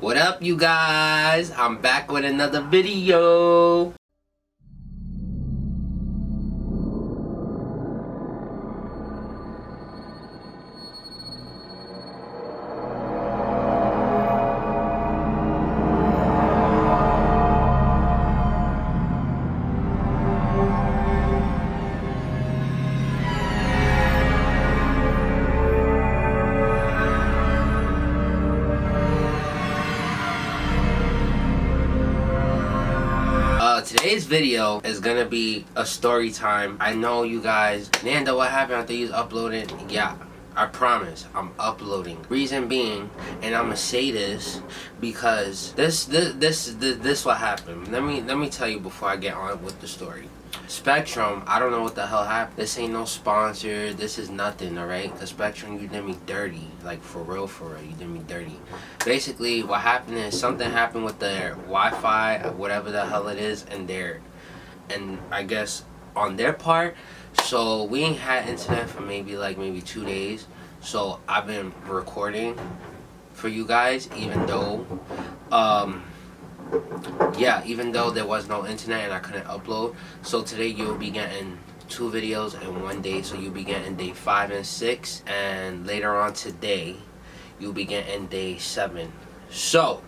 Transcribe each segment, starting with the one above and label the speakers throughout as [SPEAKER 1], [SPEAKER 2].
[SPEAKER 1] What up, you guys? I'm back with another video. Today's video is gonna be a story time. I know you guys, Nando, what happened after you uploaded? Yeah, I promise I'm uploading. Reason being, and I'm gonna say this because this what happened. Let me tell you before I get on with the story. Spectrum, I don't know what the hell happened. This ain't no sponsor. This is nothing, alright? Cause Spectrum, you did me dirty. Like, for real, you did me dirty. Basically, what happened is something happened with their Wi-Fi, whatever the hell it is, and I guess on their part. So we ain't had internet for maybe 2 days. So I've been recording for you guys, even though even though there was no internet and I couldn't upload. So today you'll be getting 2 videos in one day. So you'll be getting day 5 and 6, and later on today you'll be getting day 7. So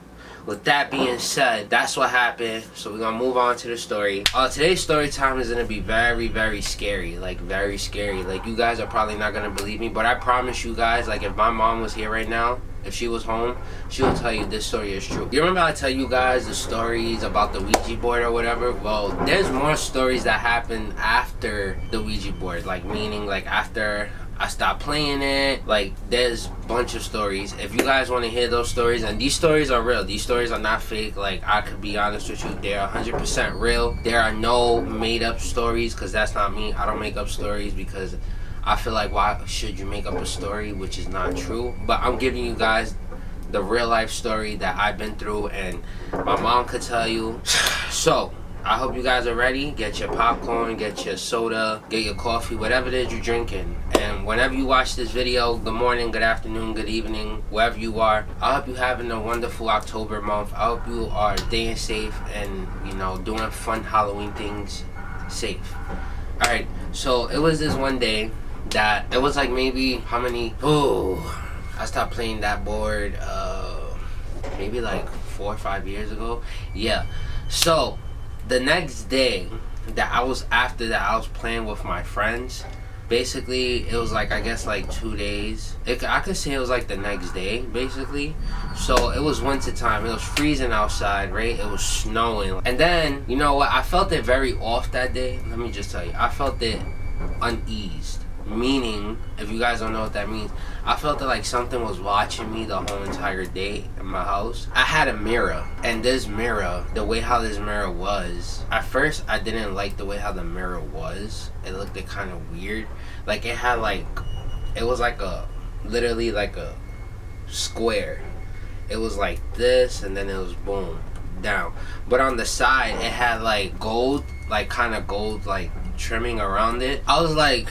[SPEAKER 1] with that being said, that's what happened. So we're gonna move on to the story. Today's story time is gonna be very, very scary. Like, very scary. Like, you guys are probably not gonna believe me, but I promise you guys, like, if my mom was here right now, if she was home, she will tell you this story is true. You remember I tell you guys the stories about the Ouija board or whatever? Well, there's more stories that happen after the Ouija board. Like, meaning, like, after I stopped playing it. Like, there's a bunch of stories. If you guys want to hear those stories, and these stories are real, these stories are not fake. Like, I could be honest with you, they're 100% real. There are no made up stories, because that's not me. I don't make up stories because I feel like, why should you make up a story which is not true? But I'm giving you guys the real life story that I've been through and my mom could tell you. So I hope you guys are ready. Get your popcorn, get your soda, get your coffee, whatever it is you're drinking. And whenever you watch this video, good morning, good afternoon, good evening, wherever you are, I hope you're having a wonderful October month. I hope you are staying safe and, you know, doing fun Halloween things safe. Alright, so it was this one day that it was like maybe how many, I stopped playing that board maybe like 4 or 5 years ago. Yeah, so the next day that I was playing with my friends. Basically, it was like, I guess, like 2 days. I could say it was like the next day, basically. So it was winter time. It was freezing outside, right? It was snowing. And then, you know what? I felt it very off that day. Let me just tell you. I felt it uneased. Meaning, if you guys don't know what that means, I felt that like something was watching me the whole entire day in my house. I had a mirror, and this mirror, the way how this mirror was, at first I didn't like the way how the mirror was. It looked kind of weird. Like, it had like, it was like literally like a square. It was like this, and then it was boom, down. But on the side, it had like gold, like kind of gold, like trimming around it. I was like,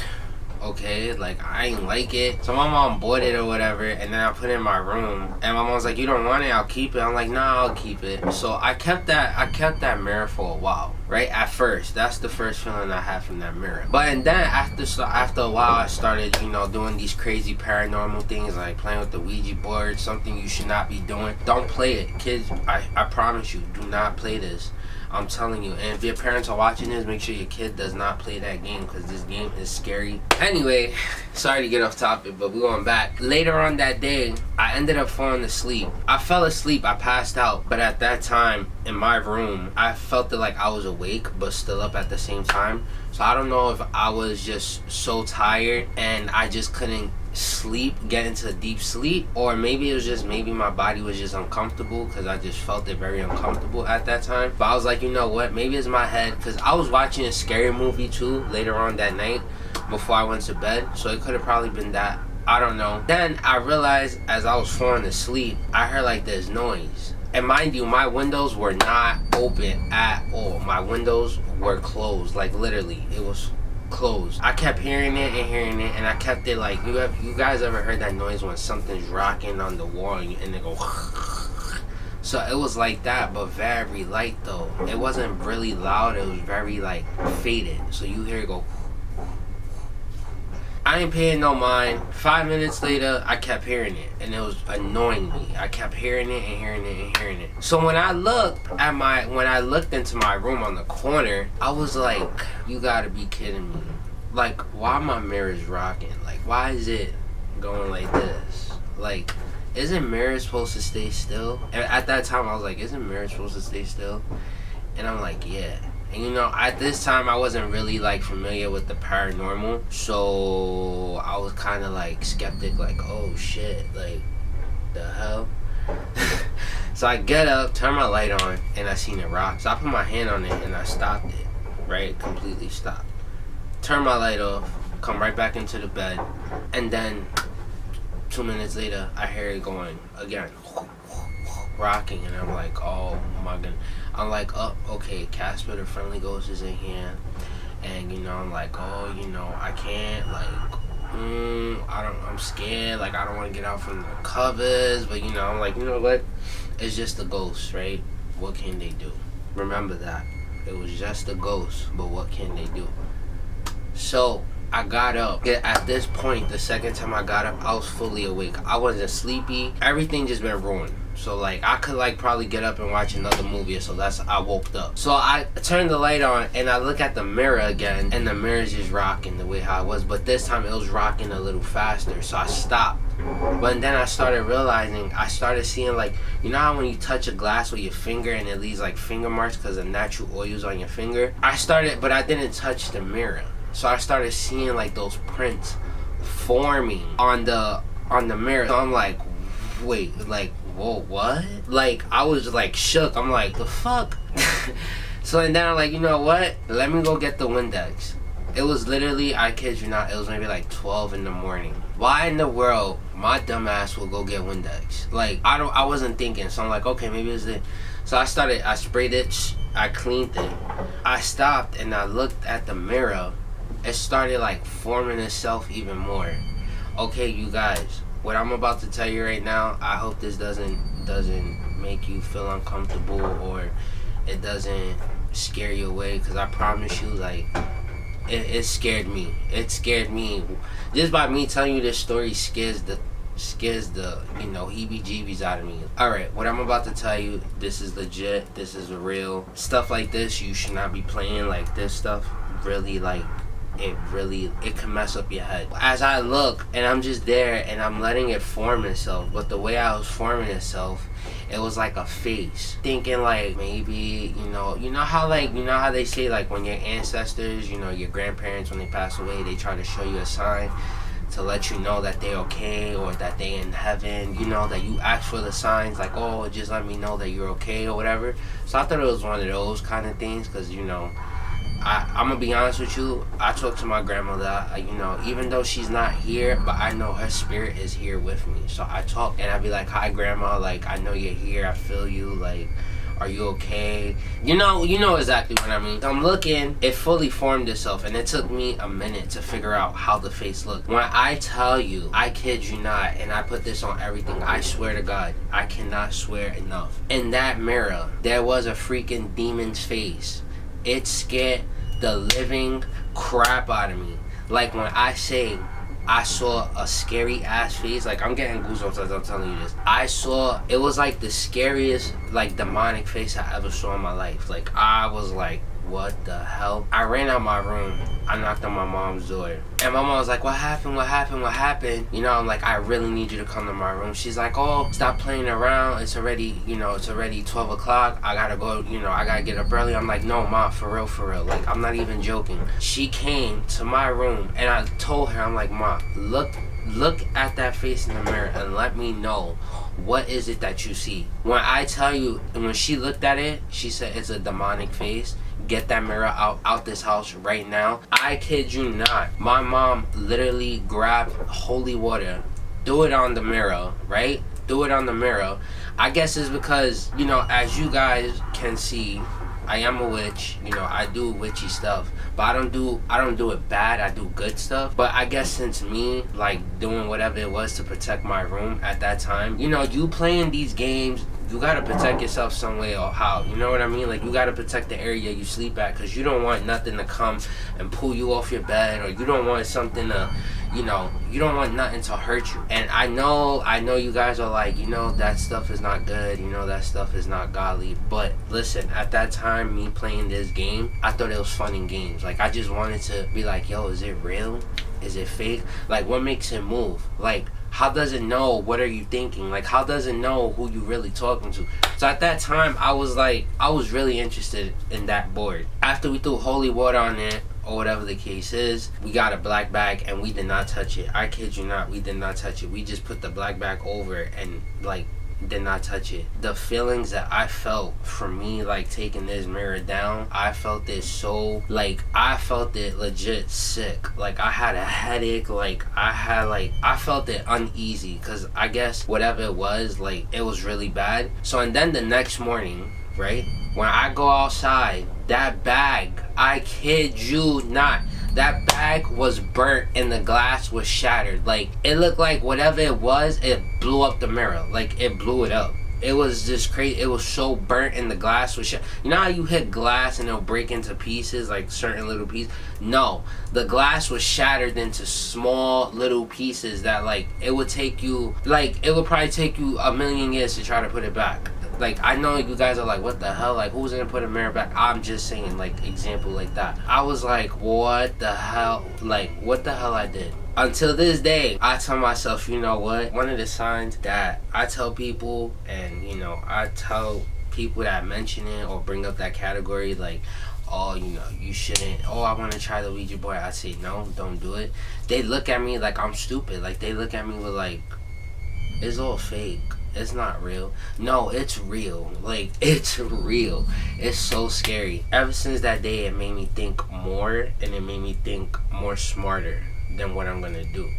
[SPEAKER 1] okay, like, I ain't like it. So my mom bought it or whatever, and then I put it in my room, and my mom was like, you don't want it, I'll keep it. I'm like, nah, I'll keep it. So I kept that mirror for a while, right? At first, that's the first feeling I had from that mirror. But and then after a while, I started, you know, doing these crazy paranormal things, like playing with the Ouija board, something you should not be doing. Don't play it, kids. I promise you, do not play this. I'm telling you. And if your parents are watching this, make sure your kid does not play that game, because this game is scary. Anyway, sorry to get off topic, but we're going back. Later on that day, I ended up falling asleep. I fell asleep, I passed out, but at that time in my room, I felt that like I was awake but still up at the same time. So I don't know if I was just so tired and I just couldn't sleep, get into deep sleep, or maybe it was just, maybe my body was just uncomfortable, because I just felt it very uncomfortable at that time. But I was like, you know what, maybe it's my head, because I was watching a scary movie too later on that night before I went to bed, so it could have probably been that. I don't know. Then I realized as I was falling asleep, I heard like this noise. And mind you, my windows were not open at all. My windows were closed, like literally, it was closed. I kept hearing it, and I kept it like, you guys ever heard that noise when something's rocking on the wall and it go So it was like that, but very light though. It wasn't really loud, it was very like faded. So you hear it go. I ain't paying no mind. 5 minutes later, I kept hearing it, and it was annoying me. I kept hearing it and hearing it and hearing it. So when I looked into my room on the corner, I was like, you gotta be kidding me. Like, why my mirrors rocking? Like, why is it going like this? Like, isn't mirror supposed to stay still? And at that time, I was like, isn't mirror supposed to stay still? And I'm like, yeah. And you know, at this time, I wasn't really like familiar with the paranormal, so I was kind of like skeptic, like, oh shit, like, the hell? So I get up, turn my light on, and I seen it rock. So I put my hand on it and I stopped it, right? Completely stopped. Turn my light off, come right back into the bed, and then 2 minutes later, I hear it going again, rocking, and I'm like, oh my god. I'm like, oh, okay, Casper the Friendly Ghost is in here, and you know, I'm like, oh, you know, I can't, like, I'm scared, like, I don't want to get out from the covers, but you know, I'm like, you know what, it's just a ghost, right? What can they do? Remember that, it was just a ghost, but what can they do? So I got up. At this point, the second time I got up, I was fully awake. I wasn't sleepy. Everything just been ruined. So like I could like probably get up and watch another movie. So I woke up. So I turned the light on and I look at the mirror again, and the mirror's just rocking the way how it was. But this time it was rocking a little faster. So I stopped. But then I started realizing, I started seeing, like, you know how when you touch a glass with your finger and it leaves like finger marks because of natural oils on your finger? But I didn't touch the mirror. So I started seeing like those prints forming on the mirror. So I'm like, wait, like, whoa, what? Like, I was like shook. I'm like, the fuck? So and then I'm like, you know what? Let me go get the Windex. It was literally, I kid you not, it was maybe like 12 in the morning. Why in the world my dumb ass will go get Windex? Like, I wasn't thinking. So I'm like, okay, maybe it's it. So I sprayed it, I cleaned it. I stopped and I looked at the mirror. It started like forming itself even more. Okay, you guys, what I'm about to tell you right now, I hope this doesn't make you feel uncomfortable or it doesn't scare you away, because I promise you, like, it scared me. It scared me. Just by me telling you this story scares the you know, heebie-jeebies out of me. Alright, what I'm about to tell you, this is legit, this is real. Stuff like this, you should not be playing. Like, this stuff really, like, it can mess up your head. As I look and I'm just there and I'm letting it form itself, but the way I was forming itself, it was like a face. Thinking like, maybe, you know how they say, like, when your ancestors, you know, your grandparents, when they pass away, they try to show you a sign to let you know that they're okay or that they in heaven, you know, that you ask for the signs, like, oh, just let me know that you're okay or whatever. So I thought it was one of those kind of things, because, you know, I'm gonna be honest with you, I talk to my grandmother, you know, even though she's not here, but I know her spirit is here with me. So I talk and I be like, hi grandma, like, I know you're here, I feel you, like, are you okay? You know exactly what I mean. I'm looking, it fully formed itself, and it took me a minute to figure out how the face looked. When I tell you, I kid you not, and I put this on everything, I swear to God, I cannot swear enough. In that mirror, there was a freaking demon's face. It scared the living crap out of me. Like, when I say I saw a scary ass face, like, I'm getting goosebumps as I'm telling you this. It was like the scariest, like, demonic face I ever saw in my life. Like, I was like, what the hell? I ran out my room. I knocked on my mom's door. And my mom was like, what happened? What happened? What happened? You know, I'm like, I really need you to come to my room. She's like, oh, stop playing around. It's already, you know, it's already 12 o'clock. I gotta go, you know, I gotta get up early. I'm like, no, Mom, for real. Like, I'm not even joking. She came to my room and I told her, I'm like, Mom, look at that face in the mirror and let me know, what is it that you see? When I tell you, when she looked at it, she said it's a demonic face. Get that mirror out this house right now. I kid you not. My mom literally grabbed holy water, threw it on the mirror, right? Threw it on the mirror. I guess it's because, you know, as you guys can see, I am a witch. You know, I do witchy stuff, but I don't do it bad. I do good stuff. But I guess since me, like, doing whatever it was to protect my room at that time, you know, you playing these games, you gotta protect yourself some way or how. You know what I mean? Like, you gotta protect the area you sleep at, because you don't want nothing to come and pull you off your bed, or you don't want something to, you know, you don't want nothing to hurt you. And I know you guys are like, you know, that stuff is not good, you know, that stuff is not godly. But listen, at that time, me playing this game, I thought it was fun in games. Like, I just wanted to be like, yo, is it real? Is it fake? Like, what makes it move? Like, how does it know what are you thinking? Like, how does it know who you really talking to? So at that time, I was really interested in that board. After we threw holy water on it, or whatever the case is, we got a black bag and we did not touch it. I kid you not, we did not touch it. We just put the black bag over it and like did not touch it. The feelings that I felt from me like taking this mirror down, I felt it so, like, I felt it legit sick. Like, I had a headache, like I felt it uneasy, because I guess whatever it was, like, it was really bad. So, and then the next morning, right, when I go outside, that bag, I kid you not, that bag was burnt and the glass was shattered. Like, it looked like whatever it was, it blew up the mirror. Like, it blew it up. It was just crazy. It was so burnt and the glass was shattered. You know how you hit glass and it'll break into pieces, like certain little pieces? No, the glass was shattered into small little pieces that, like, it would take you, like, it would probably take you a million years to try to put it back. Like, I know you guys are like, what the hell? Like, who's gonna put a mirror back? I'm just saying, like, example like that. I was like, what the hell? Like, what the hell I did? Until this day, I tell myself, you know what? One of the signs that I tell people, and, you know, I tell people that mention it or bring up that category, like, oh, you know, you shouldn't, oh, I want to try the Ouija board. I say, no, don't do it. They look at me like I'm stupid. Like, they look at me with, like, it's all fake. It's not real. No, it's real. Like, it's real. It's so scary. Ever since that day, it made me think more, and it made me think more smarter than what I'm gonna do.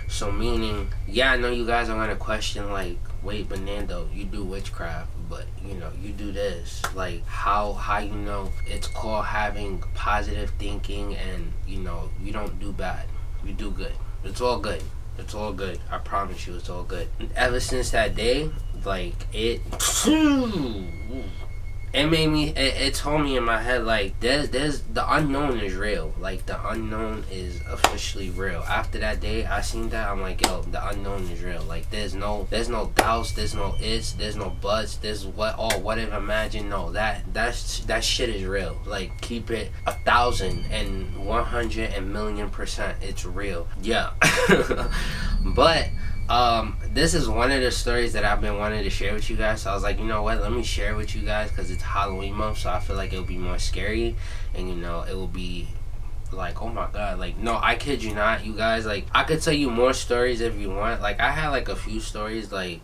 [SPEAKER 1] So meaning, yeah, I know you guys are gonna question, like, wait, but Nando, you do witchcraft, but, you know, you do this. Like, how you know? It's called having positive thinking, and, you know, you don't do bad. You do good. It's all good. It's all good. I promise you, it's all good. And ever since that day, like, it made me, it told me in my head, like, there's the unknown is real. Like, the unknown is officially real. After that day, I seen that, I'm like, yo, the unknown is real. Like, there's no doubts, there's no ifs, there's no buts, there's what if, imagine. No, that shit is real. Like, keep it 1,100,000,000%, it's real. Yeah. But this is one of the stories that I've been wanting to share with you guys. So I was like, you know what, let me share it with you guys, because it's Halloween month, so I feel like it'll be more scary, and, you know, it will be like, oh my god, like, no, I kid you not, you guys. Like, I could tell you more stories if you want. Like, I had like a few stories, like,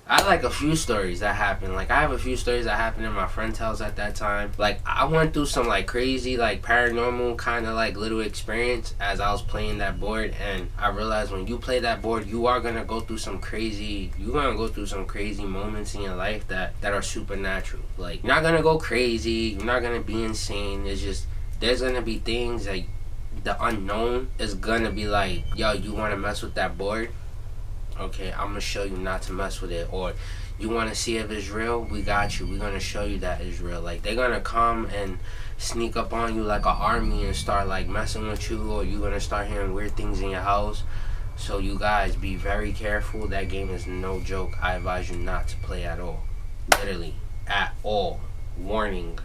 [SPEAKER 1] I like a few stories that happened. Like, I have a few stories that happened in my friend's house at that time. Like, I went through some, like, crazy, like, paranormal kind of, like, little experience as I was playing that board. And I realized when you play that board, you are going to go through some crazy, moments in your life that are supernatural. Like, you're not going to go crazy. You're not going to be insane. It's just, there's going to be things, like, the unknown is going to be like, yo, you want to mess with that board? Okay, I'm gonna show you not to mess with it. Or, you want to see if it's real? We got you. We're gonna show you that it's real. Like, they're gonna come and sneak up on you like an army and start, like, messing with you, or you're gonna start hearing weird things in your house. So you guys, be very careful. That game is no joke. I advise you not to play at all. Literally, at all. Warning,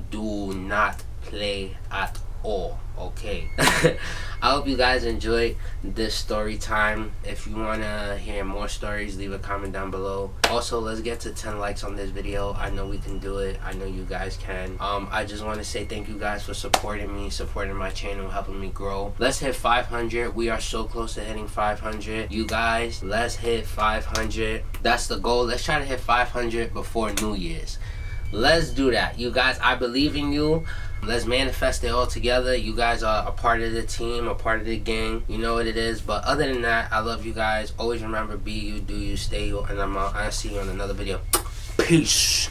[SPEAKER 1] do not play at all. Okay. I hope you guys enjoyed this story time. If you want to hear more stories, leave a comment down below. Also, let's get to 10 likes on this video. I know we can do it. I know you guys can. I just want to say thank you guys for supporting me, supporting my channel, helping me grow. Let's hit 500. We are so close to hitting 500. You guys, let's hit 500. That's the goal. Let's try to hit 500 before New Year's. Let's do that. You guys, I believe in you. Let's manifest it all together. You guys are a part of the team, a part of the gang. You know what it is. But other than that, I love you guys. Always remember, be you, do you, stay you. And I'll see you on another video. Peace.